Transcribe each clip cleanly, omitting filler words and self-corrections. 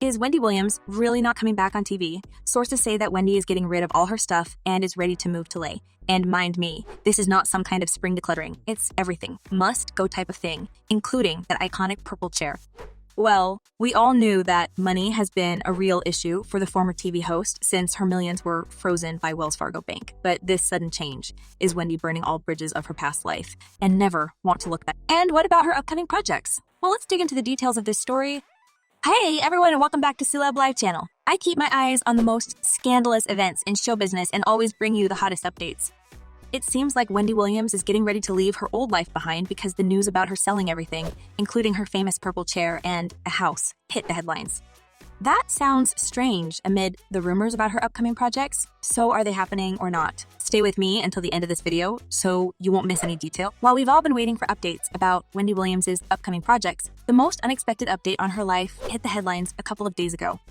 Is Wendy Williams really not coming back on TV? Sources say that Wendy is getting rid of all her stuff and is ready to move to LA. And mind me, this is not some kind of spring decluttering. It's everything. Must-go type of thing, including that iconic purple chair. Well, we all knew that money has been a real issue for the former TV host since her millions were frozen by Wells Fargo Bank. But this sudden change is Wendy burning all bridges of her past life and never want to look back. And what about her upcoming projects? Well, let's dig into the details of this story. Hey everyone, and welcome back to Celeb Live channel. I keep my eyes on the most scandalous events in show business and always bring you the hottest updates. It seems like Wendy Williams is getting ready to leave her old life behind because the news about her selling everything, including her famous purple chair and a house, hit the headlines. That sounds strange amid the rumors about her upcoming projects. So are they happening or not? Stay with me until the end of this video so you won't miss any detail. While we've all been waiting for updates about Wendy Williams' upcoming projects, the most unexpected update on her life hit the headlines a couple of days ago.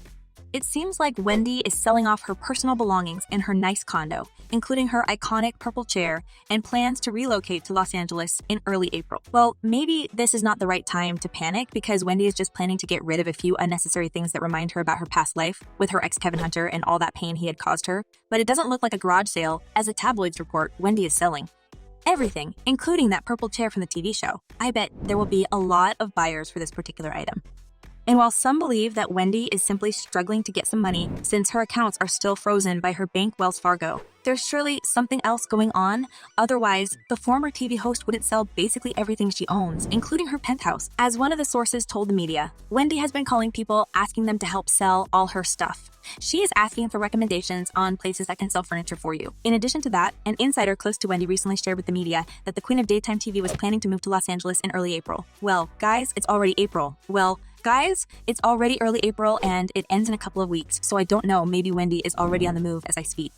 It seems like Wendy is selling off her personal belongings in her nice condo, including her iconic purple chair, and plans to relocate to Los Angeles in early April. Well, maybe this is not the right time to panic because Wendy is just planning to get rid of a few unnecessary things that remind her about her past life with her ex Kevin Hunter and all that pain he had caused her. But it doesn't look like a garage sale, as the tabloids report Wendy is selling everything, including that purple chair from the TV show. I bet there will be a lot of buyers for this particular item. And while some believe that Wendy is simply struggling to get some money since her accounts are still frozen by her bank Wells Fargo, there's surely something else going on. Otherwise, the former TV host wouldn't sell basically everything she owns, including her penthouse. As one of the sources told the media, Wendy has been calling people asking them to help sell all her stuff. She is asking for recommendations on places that can sell furniture for you. In addition to that, an insider close to Wendy recently shared with the media that the Queen of Daytime TV was planning to move to Los Angeles in early April. Well, guys, it's already April. It's already early April and it ends in a couple of weeks, so I don't know, maybe Wendy is already on the move as I speak.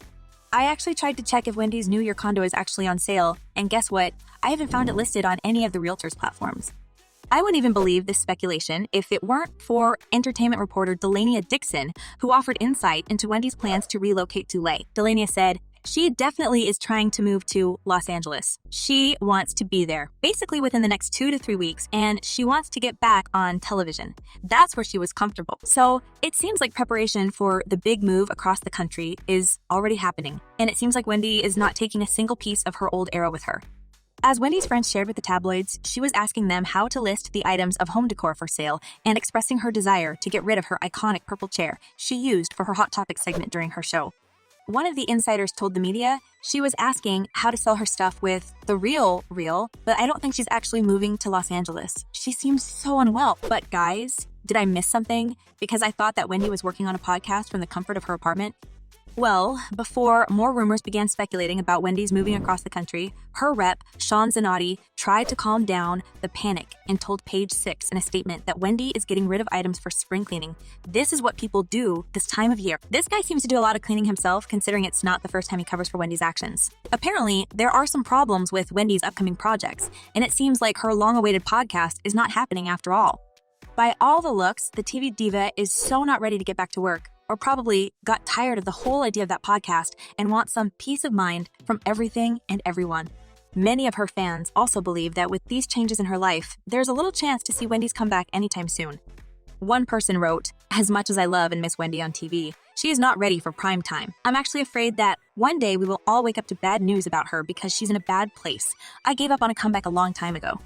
I actually tried to check if Wendy's New Year condo is actually on sale, and guess what? I haven't found it listed on any of the realtors platforms. I wouldn't even believe this speculation if it weren't for entertainment reporter Delania Dixon, who offered insight into Wendy's plans to relocate to LA. Delania said, she definitely is trying to move to Los Angeles. She wants to be there, basically within the next 2 to 3 weeks, and she wants to get back on television. That's where she was comfortable. So it seems like preparation for the big move across the country is already happening, and it seems like Wendy is not taking a single piece of her old era with her. As Wendy's friends shared with the tabloids, she was asking them how to list the items of home decor for sale and expressing her desire to get rid of her iconic purple chair she used for her Hot Topic segment during her show. One of the insiders told the media she was asking how to sell her stuff with the real, but I don't think she's actually moving to Los Angeles. She seems so unwell. But guys, did I miss something? Because I thought that Wendy was working on a podcast from the comfort of her apartment. Well, before more rumors began speculating about Wendy's moving across the country, her rep, Sean Zanotti, tried to calm down the panic and told Page 6 in a statement that Wendy is getting rid of items for spring cleaning. This is what people do this time of year. This guy seems to do a lot of cleaning himself, considering it's not the first time he covers for Wendy's actions. Apparently, there are some problems with Wendy's upcoming projects, and it seems like her long-awaited podcast is not happening after all. By all the looks, the TV diva is so not ready to get back to work, or probably got tired of the whole idea of that podcast and wants some peace of mind from everything and everyone. Many of her fans also believe that with these changes in her life, there's a little chance to see Wendy's comeback anytime soon. One person wrote, "As much as I love and miss Wendy on TV, she is not ready for prime time. I'm actually afraid that one day we will all wake up to bad news about her because she's in a bad place. I gave up on a comeback a long time ago."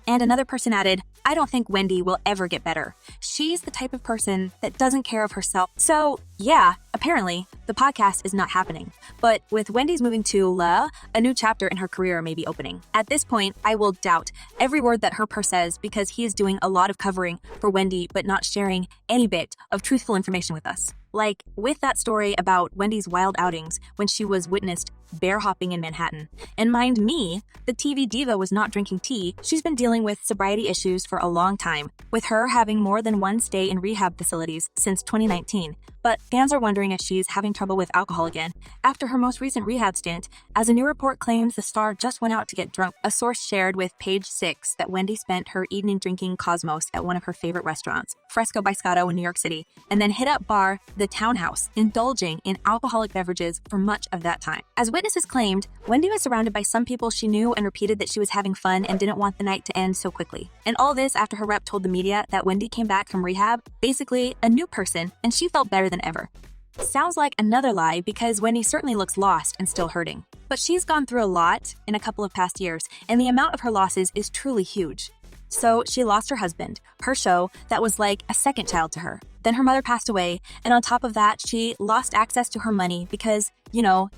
And another person added, "I don't think Wendy will ever get better. She's the type of person that doesn't care of herself." So yeah, apparently the podcast is not happening. But with Wendy's moving to LA, a new chapter in her career may be opening. At this point, I will doubt every word that her purse says because he is doing a lot of covering for Wendy but not sharing any bit of truthful information with us. Like with that story about Wendy's wild outings when she was witnessed bear hopping in Manhattan. And mind me, the TV diva was not drinking tea. She's been dealing with sobriety issues for a long time, with her having more than one stay in rehab facilities since 2019. But fans are wondering if she's having trouble with alcohol again after her most recent rehab stint, as a new report claims the star just went out to get drunk. A source shared with Page 6 that Wendy spent her evening drinking Cosmos at one of her favorite restaurants, Fresco by Scotto in New York City, and then hit up bar The Townhouse, indulging in alcoholic beverages for much of that time. As witnesses Witnesses claimed Wendy was surrounded by some people she knew and repeated that she was having fun and didn't want the night to end so quickly. And all this after her rep told the media that Wendy came back from rehab, basically a new person, and she felt better than ever. Sounds like another lie because Wendy certainly looks lost and still hurting. But she's gone through a lot in a couple of past years, and the amount of her losses is truly huge. So she lost her husband, her show that was like a second child to her. Then her mother passed away, and on top of that, she lost access to her money because,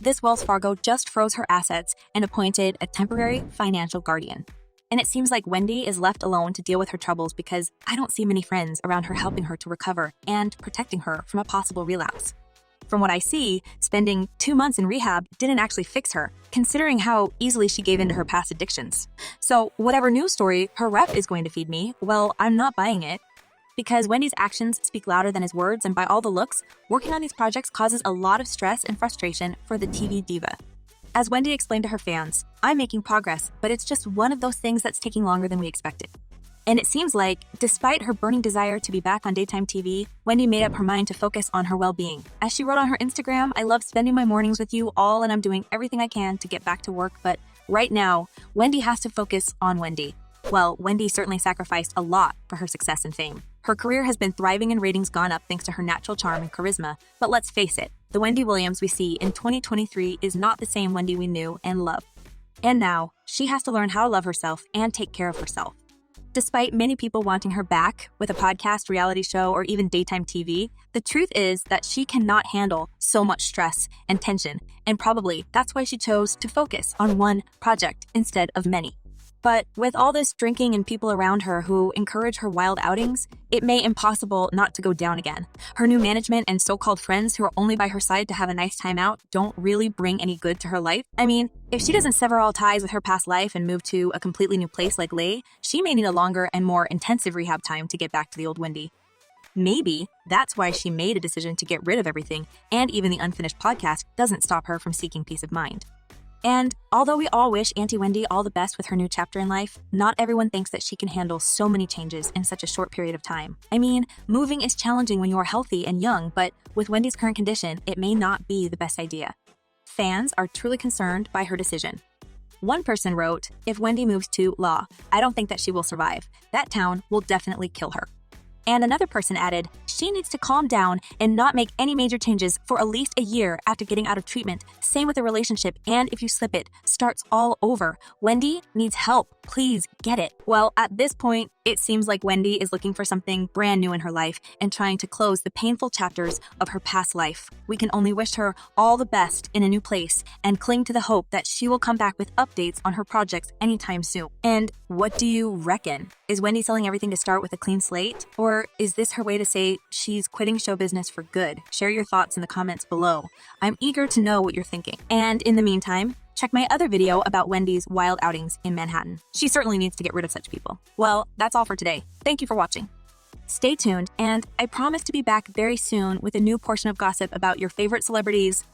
this Wells Fargo just froze her assets and appointed a temporary financial guardian. And it seems like Wendy is left alone to deal with her troubles because I don't see many friends around her helping her to recover and protecting her from a possible relapse. From what I see, spending 2 months in rehab didn't actually fix her, considering how easily she gave into her past addictions. So whatever news story her rep is going to feed me, well, I'm not buying it. Because Wendy's actions speak louder than his words, and by all the looks, working on these projects causes a lot of stress and frustration for the TV diva. As Wendy explained to her fans, I'm making progress, but it's just one of those things that's taking longer than we expected. And it seems like, despite her burning desire to be back on daytime TV, Wendy made up her mind to focus on her well-being. As she wrote on her Instagram, I love spending my mornings with you all and I'm doing everything I can to get back to work, but right now, Wendy has to focus on Wendy. Well, Wendy certainly sacrificed a lot for her success and fame. Her career has been thriving and ratings gone up thanks to her natural charm and charisma, but let's face it, the Wendy Williams we see in 2023 is not the same Wendy we knew and loved. And now, she has to learn how to love herself and take care of herself. Despite many people wanting her back with a podcast, reality show, or even daytime TV, the truth is that she cannot handle so much stress and tension, and probably that's why she chose to focus on one project instead of many. But with all this drinking and people around her who encourage her wild outings, it may impossible not to go down again. Her new management and so-called friends who are only by her side to have a nice time out don't really bring any good to her life. I mean, if she doesn't sever all ties with her past life and move to a completely new place like Lay, she may need a longer and more intensive rehab time to get back to the old Wendy. Maybe that's why she made a decision to get rid of everything, and even the unfinished podcast doesn't stop her from seeking peace of mind. And although we all wish Auntie Wendy all the best with her new chapter in life, not everyone thinks that she can handle so many changes in such a short period of time. I mean, moving is challenging when you are healthy and young, but with Wendy's current condition, it may not be the best idea. Fans are truly concerned by her decision. One person wrote, "If Wendy moves to Law, I don't think that she will survive. That town will definitely kill her." And another person added, "She needs to calm down and not make any major changes for at least a year after getting out of treatment. Same with a relationship, and if you slip it, starts all over. Wendy needs help. Please get it." Well, at this point, it seems like Wendy is looking for something brand new in her life and trying to close the painful chapters of her past life. We can only wish her all the best in a new place and cling to the hope that she will come back with updates on her projects anytime soon. And what do you reckon? Is Wendy selling everything to start with a clean slate? Or is this her way to say she's quitting show business for good? Share your thoughts in the comments below. I'm eager to know what you're thinking. And in the meantime, check my other video about Wendy's wild outings in Manhattan. She certainly needs to get rid of such people. Well, that's all for today. Thank you for watching. Stay tuned, and I promise to be back very soon with a new portion of gossip about your favorite celebrities,